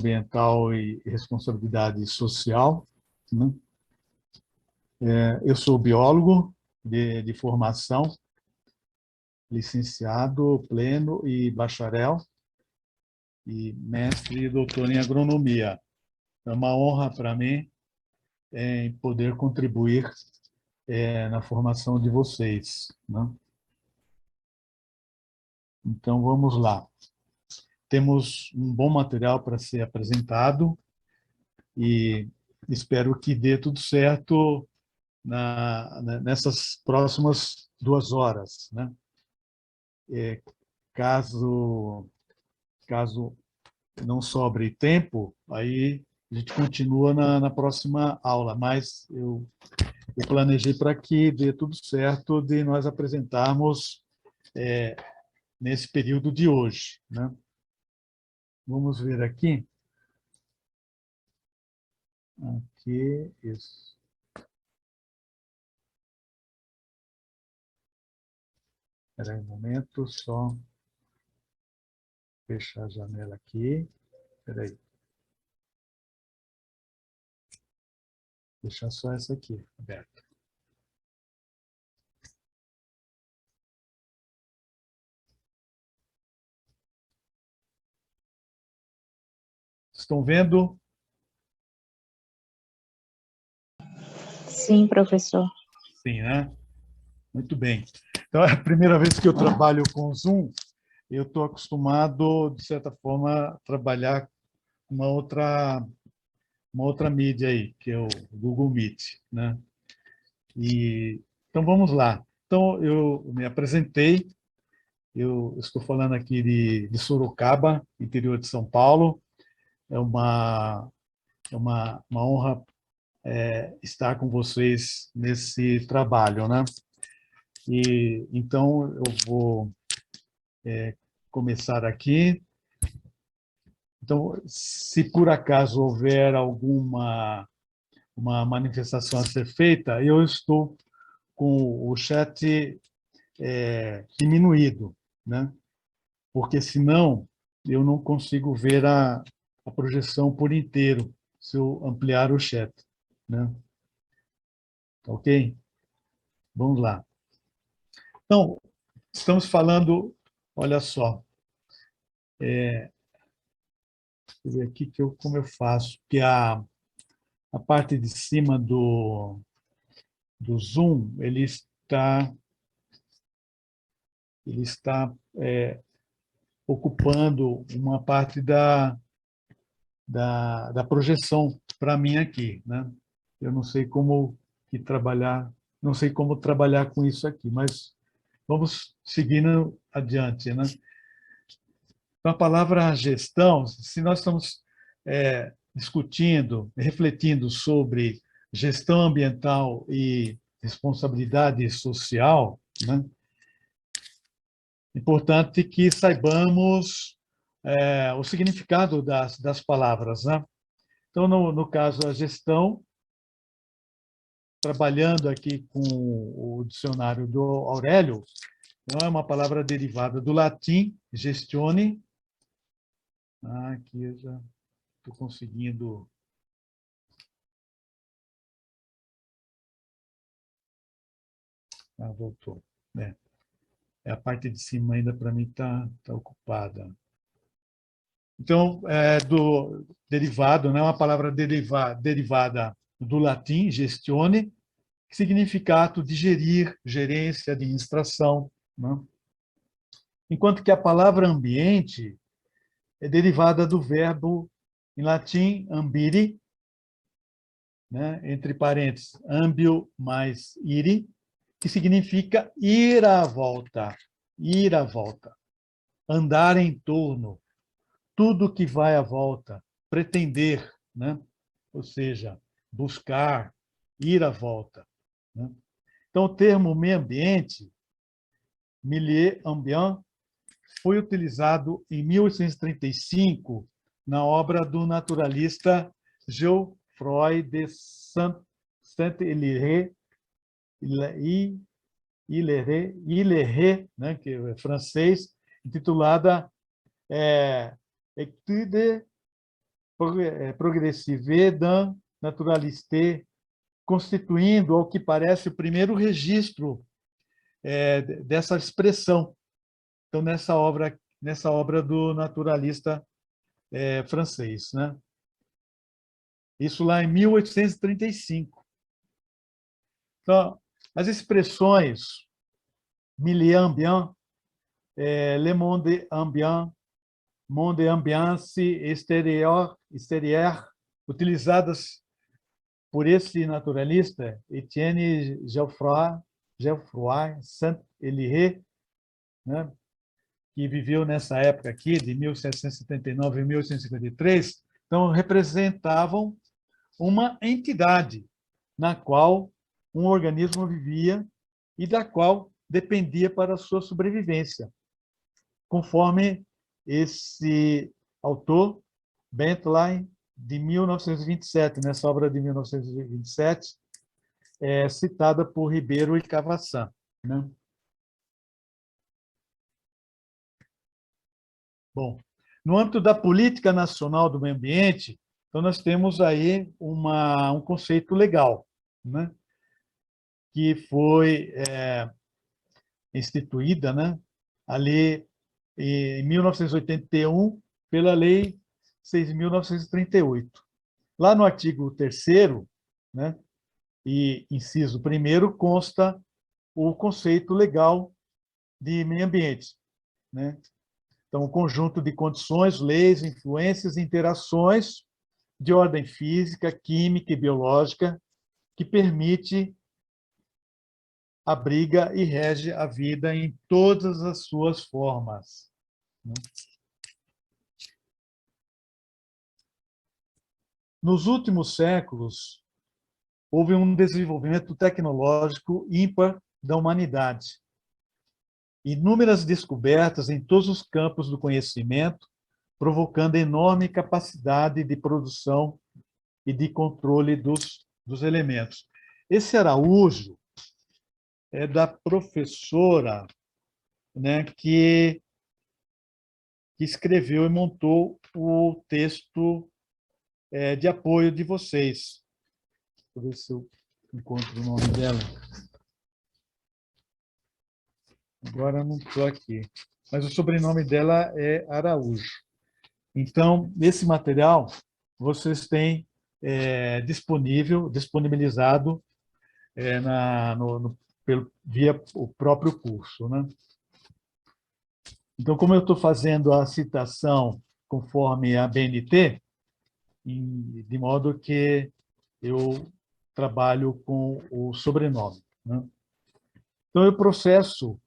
ambiental e responsabilidade social, né? Eu sou biólogo de formação, licenciado pleno e bacharel, e mestre e doutor em agronomia. É uma honra para mim em poder contribuir na formação de vocês, né? Então, vamos lá. Temos um bom material para ser apresentado e espero que dê tudo certo nessas próximas 2 horas, né? Caso não sobre tempo, aí a gente continua na próxima aula, mas eu planejei para que dê tudo certo de nós apresentarmos nesse período de hoje, né? Vamos ver aqui. Aqui, isso. Espera aí um momento, só fechar a janela aqui. Espera aí. Deixar só essa aqui aberta. Estão vendo? Sim, professor. Sim, né? Muito bem. Então, é a primeira vez que eu trabalho com o Zoom, eu estou acostumado, de certa forma, a trabalhar com uma outra mídia aí, que é o Google Meet, né? Então, vamos lá. Então, eu me apresentei, eu estou falando aqui de Sorocaba, interior de São Paulo. É uma honra estar com vocês nesse trabalho, né? Então, eu vou começar aqui. Então, se por acaso houver uma manifestação a ser feita, eu estou com o chat diminuído, né? Porque senão eu não consigo ver a projeção por inteiro se eu ampliar o chat, né? Ok? Vamos lá. Então, estamos falando, olha só, deixa eu ver aqui como eu faço, que a parte de cima do Zoom, ele está ocupando uma parte da projeção para mim aqui, né? Eu não sei não sei como trabalhar com isso aqui, mas vamos seguindo adiante, né? Então, a palavra gestão, se nós estamos discutindo, refletindo sobre gestão ambiental e responsabilidade social, né? É importante que saibamos o significado das palavras, né? Então, no caso, a gestão, trabalhando aqui com o dicionário do Aurélio, não é uma palavra derivada do latim, gestione. Aqui eu já estou conseguindo. Voltou. A parte de cima ainda para mim está ocupada. Então, derivado, né? Uma palavra derivada do latim, gestione, que significa ato de gerir, gerência, administração, né? Enquanto que a palavra ambiente é derivada do verbo em latim ambire, né? Entre parênteses, ambio mais ire, que significa ir à volta, andar em torno, tudo que vai à volta, pretender, né? Ou seja, buscar, ir à volta, né? Então, o termo meio ambiente, milieu ambient, foi utilizado em 1835 na obra do naturalista Geoffroy de Saint-Hilaire, né, que é francês, intitulada Étude progressive d'un naturalité, constituindo, ao que parece, o primeiro registro dessa expressão. Então, nessa obra do naturalista francês, né? Isso lá em 1835. Então, as expressões milieu ambiant, le monde ambiant, monde ambiance exterior, utilizadas por esse naturalista, Etienne Geoffroy Saint-Hilaire, né, que viveu nessa época aqui, de 1779 a 1853, então representavam uma entidade na qual um organismo vivia e da qual dependia para a sua sobrevivência, conforme esse autor, Bentham, de 1927, nessa obra de 1927, citada por Ribeiro e Cavassan, né? Bom, no âmbito da política nacional do meio ambiente, então nós temos aí um conceito legal, né? Que foi instituída, né, ali em 1981 pela Lei 6.938. Lá no artigo 3º, né, e inciso 1º, consta o conceito legal de meio ambiente, né? Então, um conjunto de condições, leis, influências e interações de ordem física, química e biológica que permite, abriga e rege a vida em todas as suas formas. Nos últimos séculos, houve um desenvolvimento tecnológico ímpar da humanidade. Inúmeras descobertas em todos os campos do conhecimento, provocando enorme capacidade de produção e de controle dos elementos. Esse Araújo é da professora, né, que escreveu e montou o texto de apoio de vocês. Deixa eu ver se eu encontro o nome dela. Agora não estou aqui. Mas o sobrenome dela é Araújo. Então, esse material vocês têm disponibilizado via o próprio curso, né? Então, como eu estou fazendo a citação conforme a BNT, de modo que eu trabalho com o sobrenome, né? Então, o processo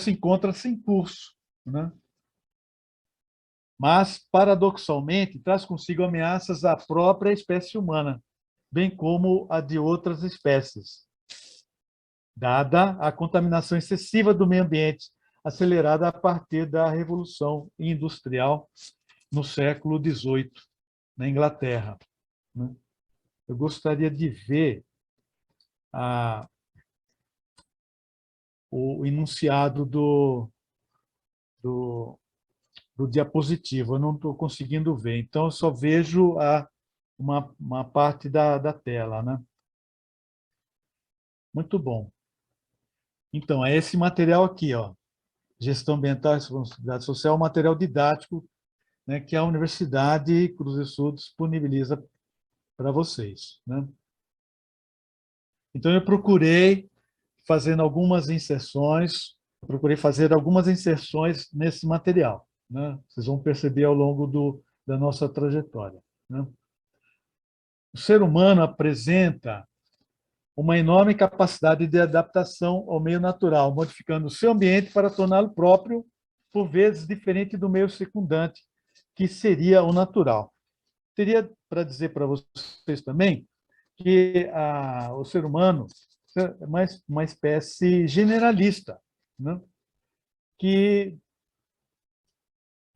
encontra-se em curso, né? Mas, paradoxalmente, traz consigo ameaças à própria espécie humana, bem como a de outras espécies, dada a contaminação excessiva do meio ambiente, acelerada a partir da Revolução Industrial no século XVIII, na Inglaterra. Eu gostaria de ver o enunciado do diapositivo. Eu não estou conseguindo ver, então eu só vejo uma parte da tela, né? Muito bom. Então, é esse material aqui, ó, Gestão Ambiental e Responsabilidade Social, material didático, né, que a Universidade Cruz do Sul disponibiliza para vocês, né? Então, eu procurei fazer algumas inserções nesse material, né? Vocês vão perceber ao longo da nossa trajetória, né? O ser humano apresenta uma enorme capacidade de adaptação ao meio natural, modificando o seu ambiente para torná-lo próprio, por vezes diferente do meio circundante, que seria o natural. Teria para dizer para vocês também que o ser humano é uma espécie generalista, né? que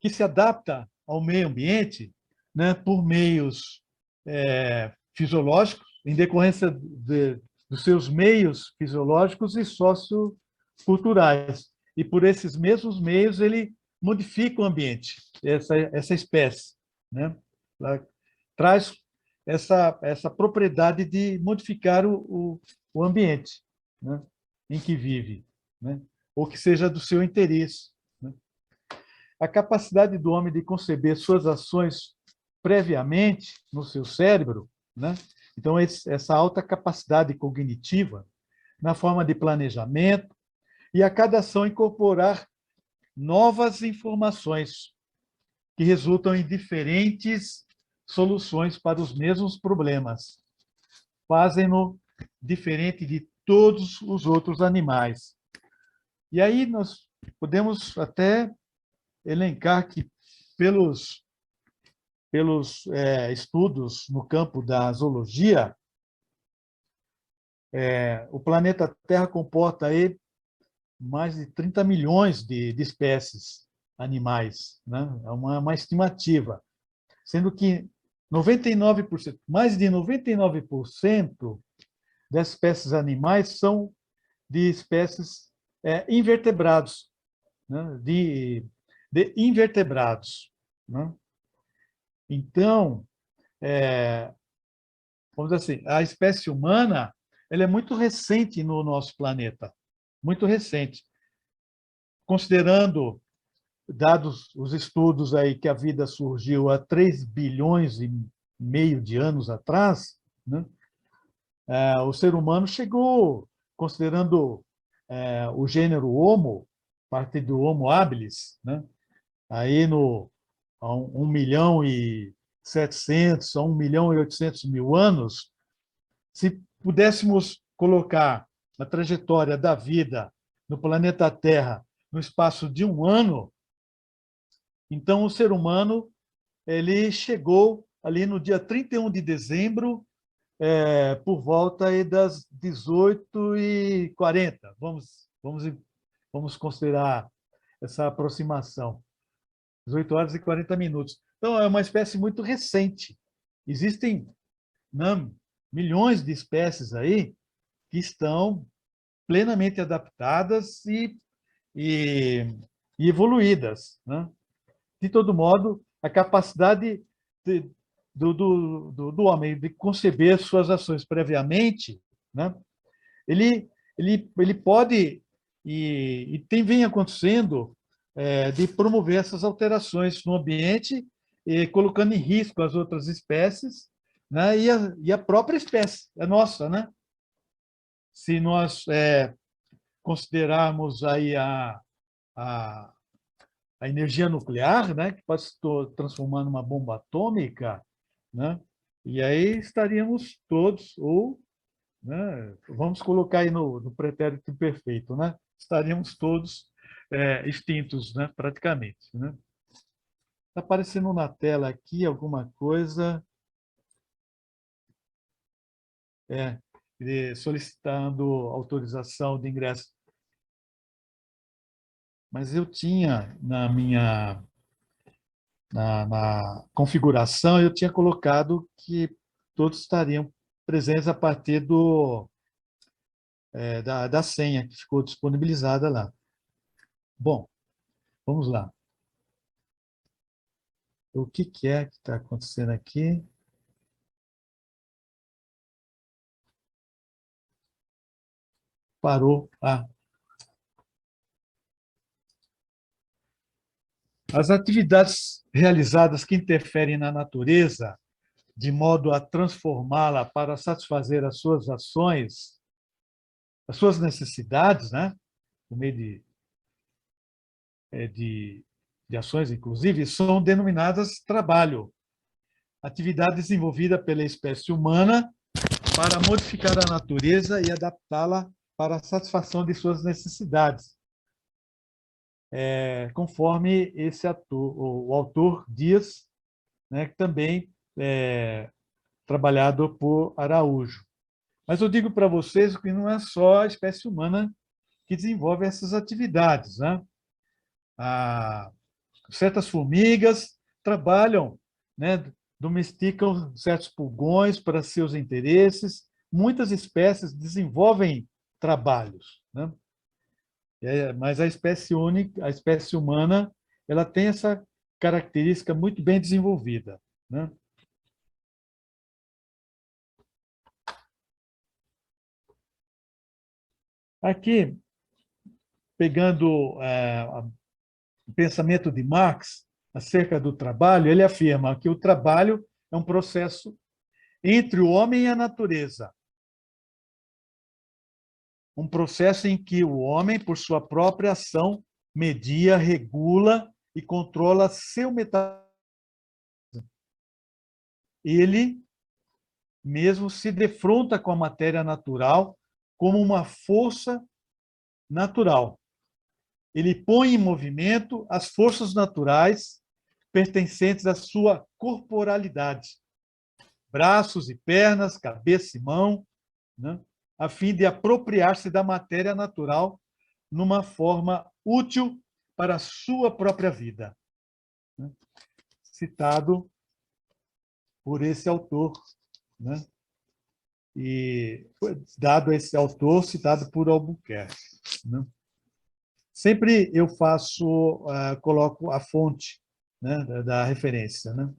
se adapta ao meio ambiente, né, por meios fisiológicos, em decorrência dos seus meios fisiológicos e socioculturais. E por esses mesmos meios ele modifica o ambiente, essa espécie, né? traz essa propriedade de modificar o ambiente, né, em que vive, né, ou que seja do seu interesse, né. A capacidade do homem de conceber suas ações previamente no seu cérebro, né, então, essa alta capacidade cognitiva, na forma de planejamento, e a cada ação incorporar novas informações que resultam em diferentes soluções para os mesmos problemas. Fazem-no diferente de todos os outros animais. E aí nós podemos até elencar que, pelos estudos no campo da zoologia, o planeta Terra comporta aí mais de 30 milhões de espécies animais, né? É uma estimativa, sendo que 99%, mais de 99% das espécies animais são de espécies invertebrados, né? de invertebrados, né? Então, vamos dizer assim, a espécie humana ela é muito recente no nosso planeta, muito recente. Considerando, dados os estudos aí que a vida surgiu há 3 bilhões e meio de anos atrás, né? O ser humano chegou, considerando o gênero Homo, parte do Homo habilis, né? Aí a 1 milhão e 700, a 1 milhão e 800 mil anos, se pudéssemos colocar a trajetória da vida no planeta Terra no espaço de 1 ano, então o ser humano ele chegou ali no dia 31 de dezembro, por volta aí das 18h40. Vamos considerar essa aproximação. 18 horas e 40 minutos. Então, é uma espécie muito recente. Existem, né, milhões de espécies aí que estão plenamente adaptadas e evoluídas, né? De todo modo, a capacidade do homem de conceber suas ações previamente, né? Ele pode, vem acontecendo, de promover essas alterações no ambiente, colocando em risco as outras espécies, né? E a própria espécie, a nossa, né? Se nós considerarmos aí a, a energia nuclear, né, que pode se transformar numa bomba atômica, né, e aí estaríamos todos, ou, né, vamos colocar aí no pretérito perfeito, né, estaríamos todos extintos, né, praticamente. Né. Está aparecendo na tela aqui alguma coisa, solicitando autorização de ingresso. Mas eu tinha na configuração, eu tinha colocado que todos estariam presentes a partir da senha que ficou disponibilizada lá. Bom, vamos lá. O que é que está acontecendo aqui? Parou. As atividades realizadas que interferem na natureza, de modo a transformá-la para satisfazer as suas ações, as suas necessidades, né? Por meio de ações, inclusive, são denominadas trabalho, atividade desenvolvida pela espécie humana para modificar a natureza e adaptá-la para a satisfação de suas necessidades, conforme o autor Dias, né, que também trabalhado por Araújo. Mas eu digo para vocês que não é só a espécie humana que desenvolve essas atividades, né? Certas formigas trabalham, né, domesticam certos pulgões para seus interesses. Muitas espécies desenvolvem trabalhos, né? Mas a espécie única, a espécie humana, ela tem essa característica muito bem desenvolvida, né? Aqui, pegando o pensamento de Marx acerca do trabalho, ele afirma que o trabalho é um processo entre o homem e a natureza. Um processo em que o homem, por sua própria ação, media, regula e controla seu metabolismo. Ele mesmo se defronta com a matéria natural como uma força natural. Ele põe em movimento as forças naturais pertencentes à sua corporalidade, braços e pernas, cabeça e mão, né, a fim de apropriar-se da matéria natural numa forma útil para a sua própria vida. Né? Citado por esse autor, né? E dado esse autor, citado por Albuquerque. Né? Sempre eu faço, coloco a fonte, né, da referência. Né?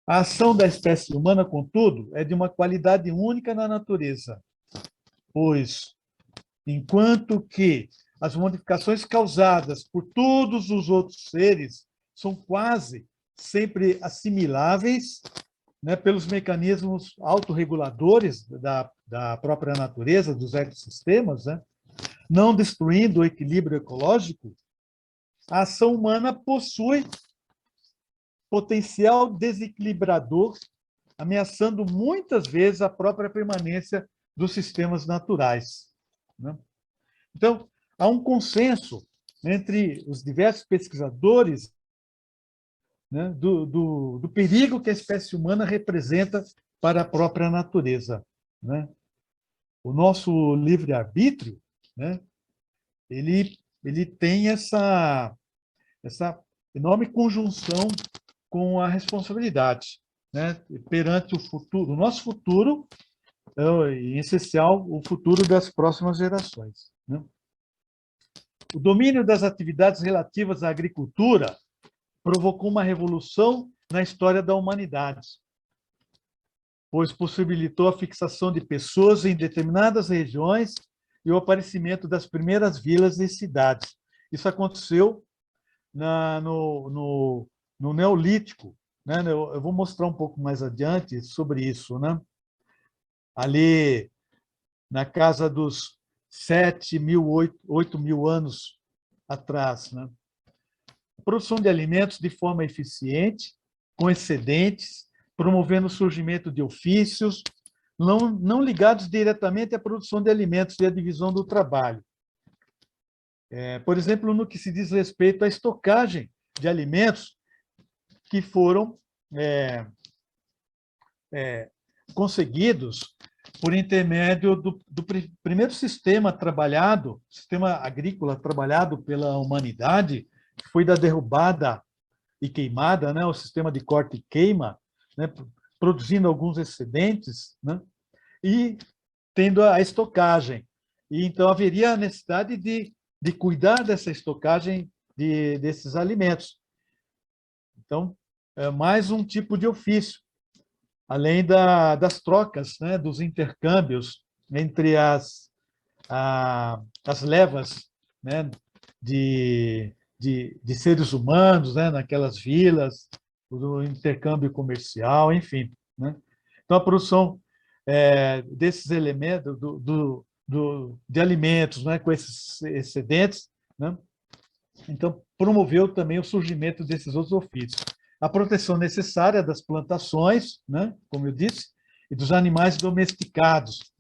A ação da espécie humana, contudo, é de uma qualidade única na natureza, pois, enquanto que as modificações causadas por todos os outros seres são quase sempre assimiláveis, né, pelos mecanismos autorreguladores da própria natureza, dos ecossistemas, né, não destruindo o equilíbrio ecológico, a ação humana possui potencial desequilibrador, ameaçando muitas vezes a própria permanência dos sistemas naturais. Né? Então, há um consenso entre os diversos pesquisadores, né, do perigo que a espécie humana representa para a própria natureza. Né? O nosso livre-arbítrio, né, ele tem essa enorme conjunção com a responsabilidade, né, perante o futuro, o nosso futuro, em essencial, o futuro das próximas gerações. Né? O domínio das atividades relativas à agricultura provocou uma revolução na história da humanidade, pois possibilitou a fixação de pessoas em determinadas regiões e o aparecimento das primeiras vilas e cidades. Isso aconteceu no Neolítico, né? Eu vou mostrar um pouco mais adiante sobre isso, né? Ali na casa dos 7.000, 8.000 anos atrás, né? A produção de alimentos de forma eficiente, com excedentes, promovendo o surgimento de ofícios, não ligados diretamente à produção de alimentos e à divisão do trabalho. Por exemplo, no que se diz respeito à estocagem de alimentos que foram conseguidos por intermédio do primeiro sistema trabalhado, sistema agrícola trabalhado pela humanidade, que foi da derrubada e queimada, né, o sistema de corte e queima, né, produzindo alguns excedentes, né, e tendo a estocagem. E então haveria a necessidade de cuidar dessa estocagem desses alimentos. Então, é mais um tipo de ofício, além das trocas, né, dos intercâmbios entre as levas, né, de seres humanos, né, naquelas vilas, do intercâmbio comercial, enfim. Né? Então, a produção desses elementos, de alimentos, né, com esses excedentes, né? Então, promoveu também o surgimento desses outros ofícios. A proteção necessária das plantações, né, como eu disse, e dos animais domesticados.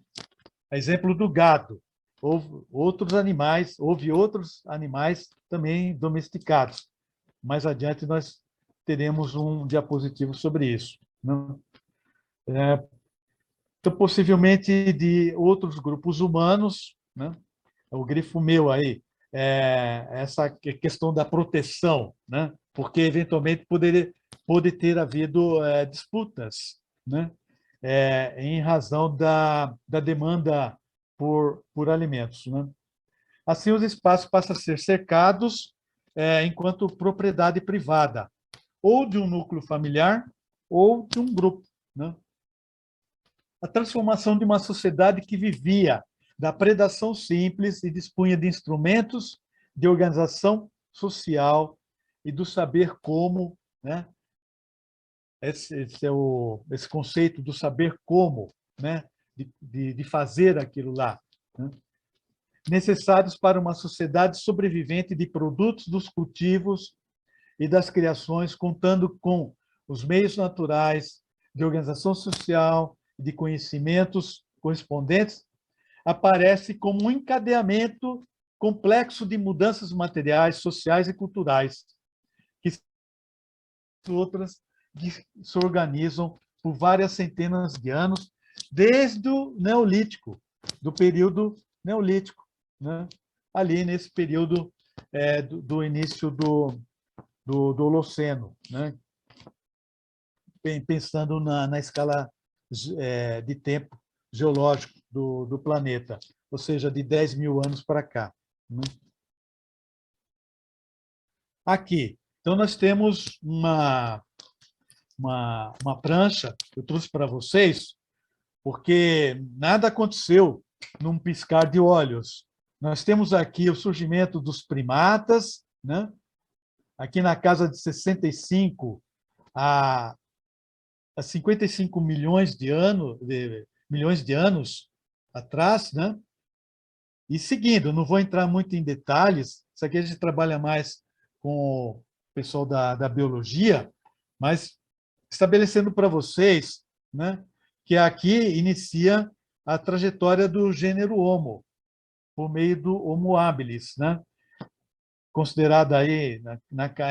A exemplo do gado. Houve outros animais também domesticados. Mais adiante nós teremos um diapositivo sobre isso. Né? Então, possivelmente de outros grupos humanos, né? O grifo meu aí, essa questão da proteção, né? Porque eventualmente pode ter havido disputas, né? Em razão da demanda por alimentos. Né? Assim, os espaços passam a ser cercados enquanto propriedade privada, ou de um núcleo familiar, ou de um grupo. Né? a transformação de uma sociedade que vivia da predação simples e dispunha de instrumentos de organização social e do saber como, né? Esse conceito do saber como, né? De fazer aquilo lá, né? Necessários para uma sociedade sobrevivente de produtos dos cultivos e das criações, contando com os meios naturais de organização social e de conhecimentos correspondentes, aparece como um encadeamento complexo de mudanças materiais, sociais e culturais, que outras que se organizam por várias centenas de anos, desde o Neolítico, do período Neolítico, né? Ali nesse período do início do Holoceno, né? Pensando na escala de tempo geológico do planeta, ou seja, de 10 mil anos para cá, né? Aqui, então, nós temos uma prancha que eu trouxe para vocês, porque nada aconteceu num piscar de olhos. Nós temos aqui o surgimento dos primatas, né? Aqui na casa de 65 a 55 milhões de anos atrás, né? E seguindo, não vou entrar muito em detalhes, isso aqui a gente trabalha mais com o pessoal da biologia, mas estabelecendo para vocês, né, que aqui inicia a trajetória do gênero Homo, por meio do Homo habilis, né? Considerada aí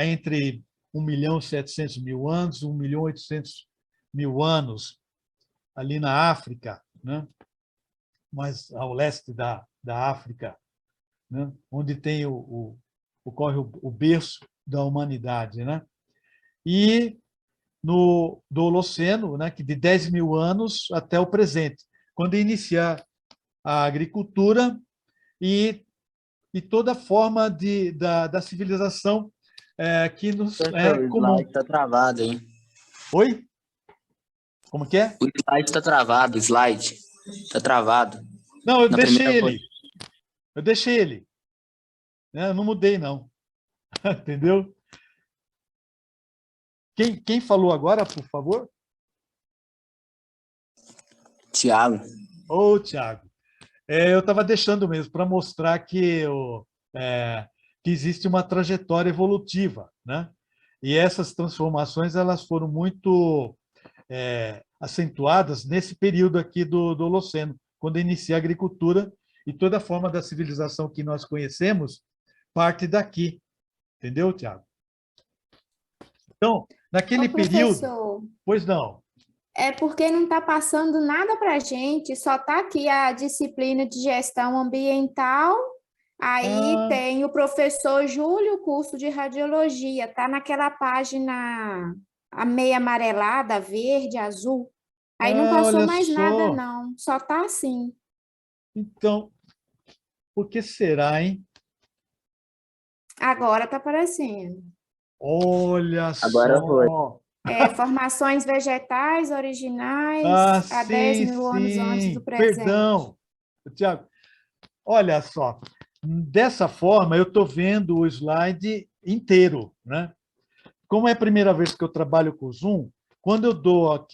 entre 1.700.000 anos, 1.800.000 anos, ali na África, né? Mais ao leste da África, né? Onde tem ocorre o berço da humanidade, né? E do Holoceno, né? Que de 10 mil anos até o presente, quando iniciar a agricultura e toda forma da civilização que nos é Professor, o comum. slide está travado, hein? Oi? Como que é? O slide está travado, o slide está travado. Não, eu Na deixei primeira ele. Eu deixei ele. Eu não mudei, não. Entendeu? Quem falou agora, por favor? Tiago. Ô, Tiago. Eu estava deixando mesmo para mostrar que existe uma trajetória evolutiva, né? E essas transformações elas foram muito acentuadas nesse período aqui do Holoceno, quando inicia a agricultura e toda a forma da civilização que nós conhecemos parte daqui. Entendeu, Tiago? Então, naquele Ô, período... professor, Pois não. é porque não está passando nada para a gente, só está aqui a disciplina de gestão ambiental, aí Ah, tem o professor Júlio, curso de radiologia, está naquela página a meia amarelada, verde, azul. Aí não passou olha mais nada, só. não, só está assim. Então, por que será, hein? Agora está aparecendo. Olha Agora foi. só. Formações vegetais Ah, originais há 10 sim, mil anos antes do sim. presente. Perdão, Tiago. Olha só. Dessa forma, eu estou vendo o slide inteiro, né? Como é a primeira vez que eu trabalho com o Zoom, quando eu dou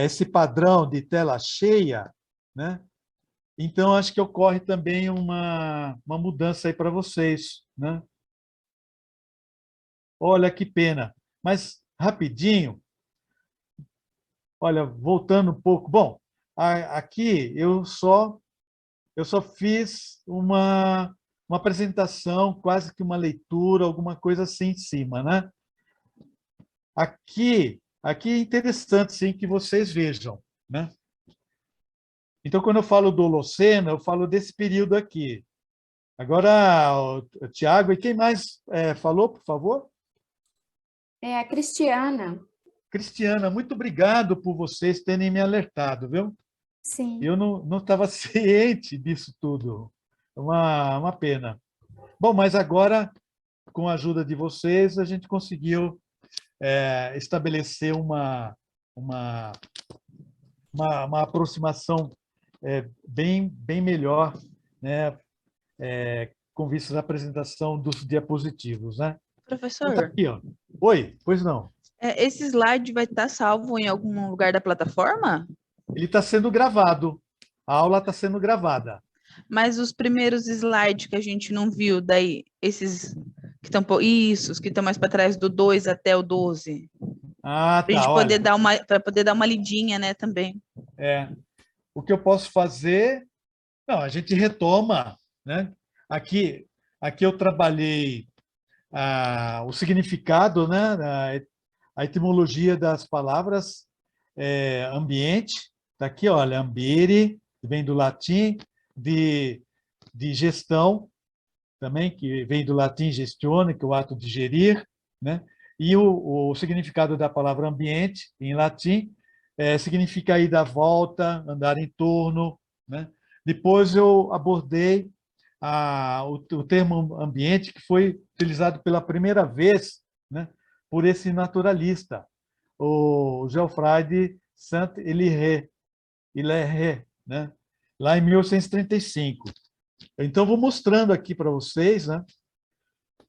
esse padrão de tela cheia, né? Então, acho que ocorre também uma mudança aí para vocês, né? Olha que pena. Mas, rapidinho, olha, voltando um pouco. Bom, aqui eu só fiz uma apresentação, quase que uma leitura, alguma coisa assim em cima, né? Aqui é interessante, sim, que vocês vejam, né? Então, quando eu falo do Holoceno, eu falo desse período aqui. Agora, o Tiago, e quem mais falou, por favor? É a Cristiana, Cristiana, muito obrigado por vocês terem me alertado, viu? sim. Eu não estava ciente disso tudo. É uma pena. Bom, mas agora, com a ajuda de vocês, a gente conseguiu estabelecer uma uma aproximação bem melhor, né, com vistas à apresentação dos diapositivos, né? Então, tá Professor, aqui, ó. Oi, pois não. esse slide vai estar salvo em algum lugar da plataforma? Ele está sendo gravado. A aula está sendo gravada. Mas os primeiros slides que a gente não viu, daí, esses que estão, isso, os que estão mais para trás do 2 até o 12, Ah, para a gente tá, poder olha. dar uma, para poder dar uma lidinha, né, também. O que eu posso fazer... Não, a gente retoma, né? Aqui eu trabalhei o significado, né? A etimologia das palavras ambiente. Está aqui, olha, ambire, vem do latim, de gestão, também, que vem do latim gestione, que é o ato de gerir, né? E o significado da palavra ambiente, em latim, significa ir da volta, andar em torno, né? Depois eu abordei o termo ambiente, que foi utilizado pela primeira vez, né, por esse naturalista, o Geoffroy Saint-Hilaire, né, lá em 1835. Então, vou mostrando aqui para vocês, né?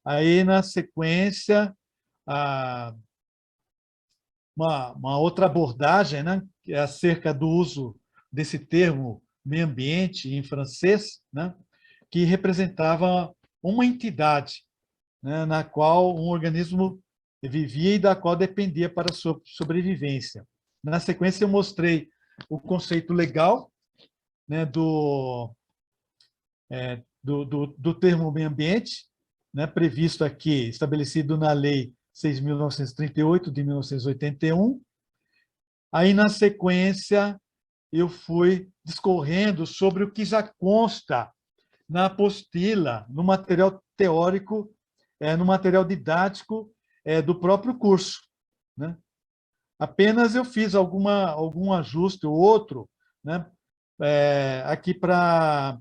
Aí, na sequência, uma outra abordagem, né? Que é acerca do uso desse termo meio ambiente em francês, né? Que representava uma entidade, né? Na qual um organismo vivia e da qual dependia para a sua sobrevivência. Na sequência, eu mostrei o conceito legal, né? Do termo meio ambiente, né, previsto aqui, estabelecido na Lei 6.938, de 1981. Aí, na sequência, eu fui discorrendo sobre o que já consta na apostila, no material teórico, no material didático do próprio curso, né? Apenas eu fiz algum ajuste ou outro, né, aqui para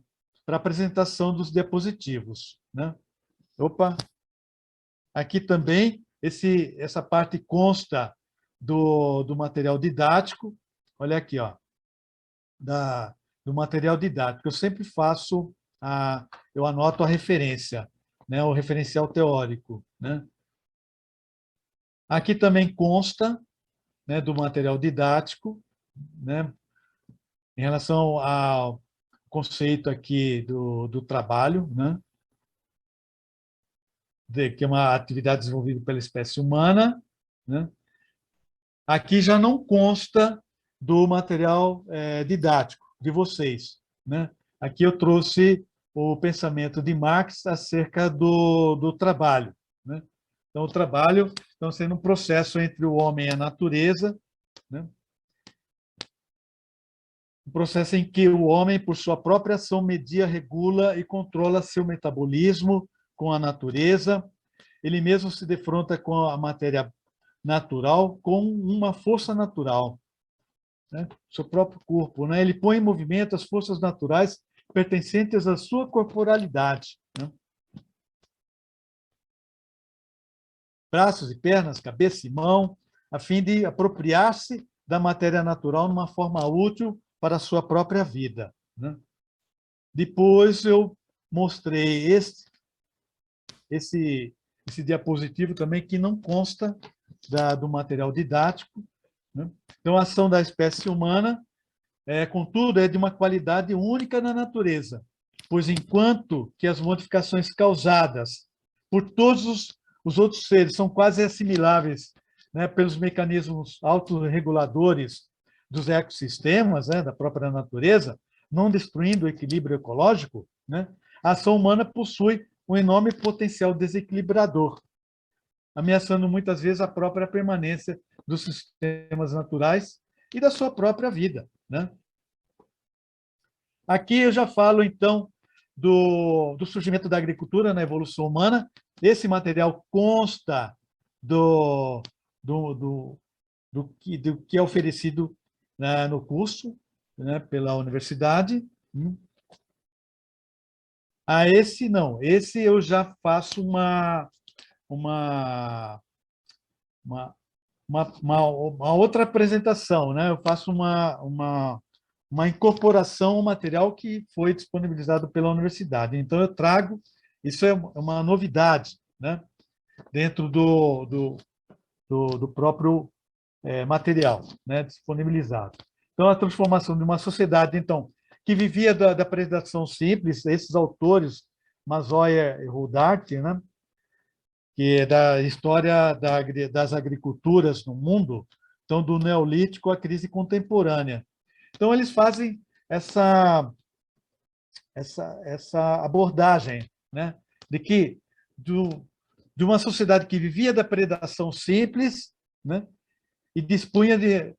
a apresentação dos diapositivos, né? Opa! Aqui também, essa parte consta do material didático. Olha aqui, ó, do material didático. Eu sempre faço, eu anoto a referência, né, o referencial teórico, né? Aqui também consta, né, do material didático, né, em relação ao conceito aqui do trabalho, né, que é uma atividade desenvolvida pela espécie humana, né? Aqui já não consta do material didático de vocês, né? Aqui eu trouxe o pensamento de Marx acerca do trabalho, né? Então, o trabalho está sendo um processo entre o homem e a natureza, né? Um processo em que o homem, por sua própria ação, media, regula e controla seu metabolismo com a natureza. Ele mesmo se defronta com a matéria natural, com uma força natural, né? Seu próprio corpo, né? Ele põe em movimento as forças naturais pertencentes à sua corporalidade, né? Braços e pernas, cabeça e mão, a fim de apropriar-se da matéria natural numa forma útil para a sua própria vida, né? Depois eu mostrei esse diapositivo também, que não consta do material didático, né? Então, a ação da espécie humana, contudo, é de uma qualidade única na natureza, pois enquanto que as modificações causadas por todos os outros seres são quase assimiláveis, né, pelos mecanismos autorreguladores dos ecossistemas, né, da própria natureza, não destruindo o equilíbrio ecológico, né, a ação humana possui um enorme potencial desequilibrador, ameaçando muitas vezes a própria permanência dos sistemas naturais e da sua própria vida, né? Aqui eu já falo, então, do surgimento da agricultura na evolução humana. Esse material consta do que é oferecido, né, no curso, né, pela universidade. Esse não. Esse eu já faço uma uma outra apresentação, né? Eu faço uma incorporação ao material que foi disponibilizado pela universidade. Então, eu trago, isso é uma novidade, né? Dentro do próprio material, né? Disponibilizado. Então, a transformação de uma sociedade, então, que vivia da predação simples, esses autores, Mazoia e Roudart, né? Que é da história das agriculturas no mundo, então, do Neolítico à crise contemporânea. Então, eles fazem essa abordagem, né? De que de uma sociedade que vivia da predação simples, né? E dispunha de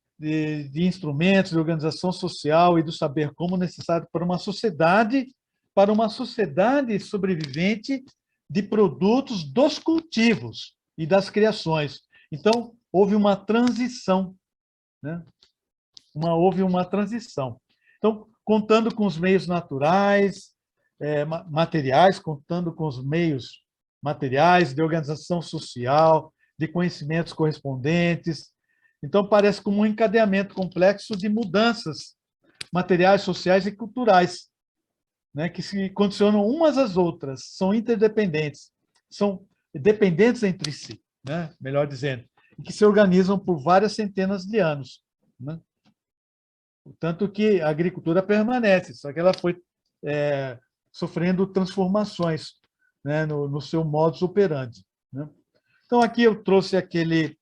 instrumentos de organização social e do saber como necessário para uma sociedade sobrevivente de produtos dos cultivos e das criações. Então, houve uma transição, né? Houve uma transição. Então, contando com os meios naturais, materiais, contando com os meios materiais de organização social, de conhecimentos correspondentes. Então, parece como um encadeamento complexo de mudanças materiais, sociais e culturais, né, que se condicionam umas às outras, são interdependentes, são dependentes entre si, né, melhor dizendo, e que se organizam por várias centenas de anos, né? Tanto que a agricultura permanece, só que ela foi sofrendo transformações, né, no seu modus operandi, né? Então, aqui eu trouxe aquele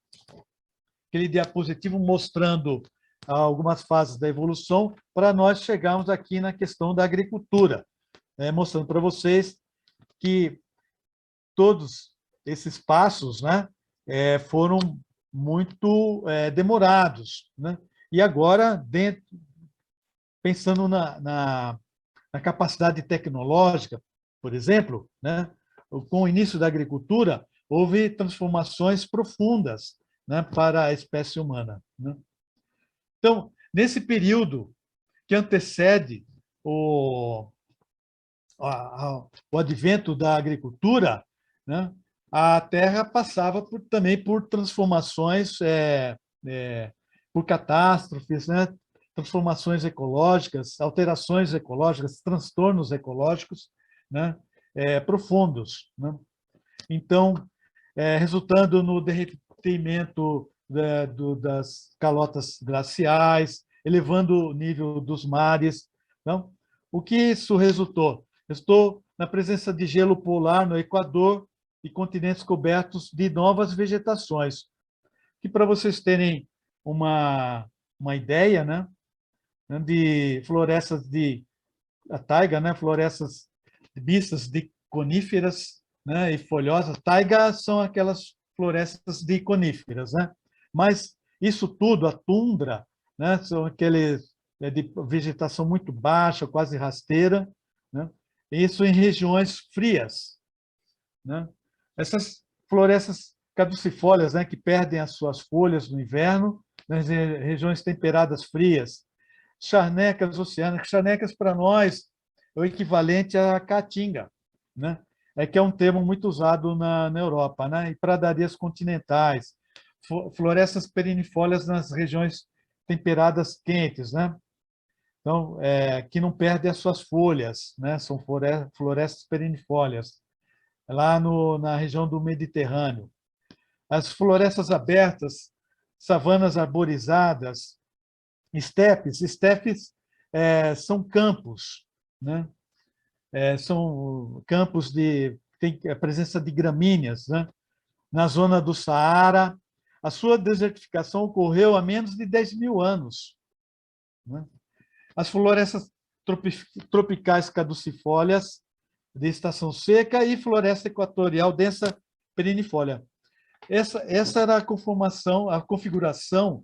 diapositivo mostrando algumas fases da evolução para nós chegarmos aqui na questão da agricultura, né, mostrando para vocês que todos esses passos, né, foram muito demorados, né? E agora, pensando na capacidade tecnológica, por exemplo, né, com o início da agricultura, houve transformações profundas, né, para a espécie humana, né? Então, nesse período que antecede o advento da agricultura, né, a Terra passava também por transformações, por catástrofes, né, transformações ecológicas, alterações ecológicas, transtornos ecológicos, né, profundos, né? Então, resultando no derretimento das calotas glaciais, elevando o nível dos mares. Então, o que isso resultou? Resultou na presença de gelo polar no Equador e continentes cobertos de novas vegetações. Que, para vocês terem uma ideia, né, de florestas a taiga, né, florestas mistas de coníferas, né, e folhosas. Taiga são aquelas florestas de coníferas, né? Mas isso tudo, a tundra, né, são aqueles de vegetação muito baixa, quase rasteira, né? Isso em regiões frias, né? Essas florestas caducifólias, né, que perdem as suas folhas no inverno, nas regiões temperadas frias. Charnecas oceânicas. Charnecas, para nós, é o equivalente à caatinga, né? Que é um termo muito usado na Europa, né? E pradarias continentais, florestas perennifólias nas regiões temperadas quentes, né? Então, que não perdem as suas folhas, né? São florestas perennifólias, lá na região do Mediterrâneo. As florestas abertas, savanas arborizadas, estepes. Estepes são campos, né? São campos tem a presença de gramíneas, né? Na zona do Saara. A sua desertificação ocorreu há menos de 10 mil anos, né? As florestas tropicais caducifólias de estação seca e floresta equatorial densa perennifólia. Essa era a configuração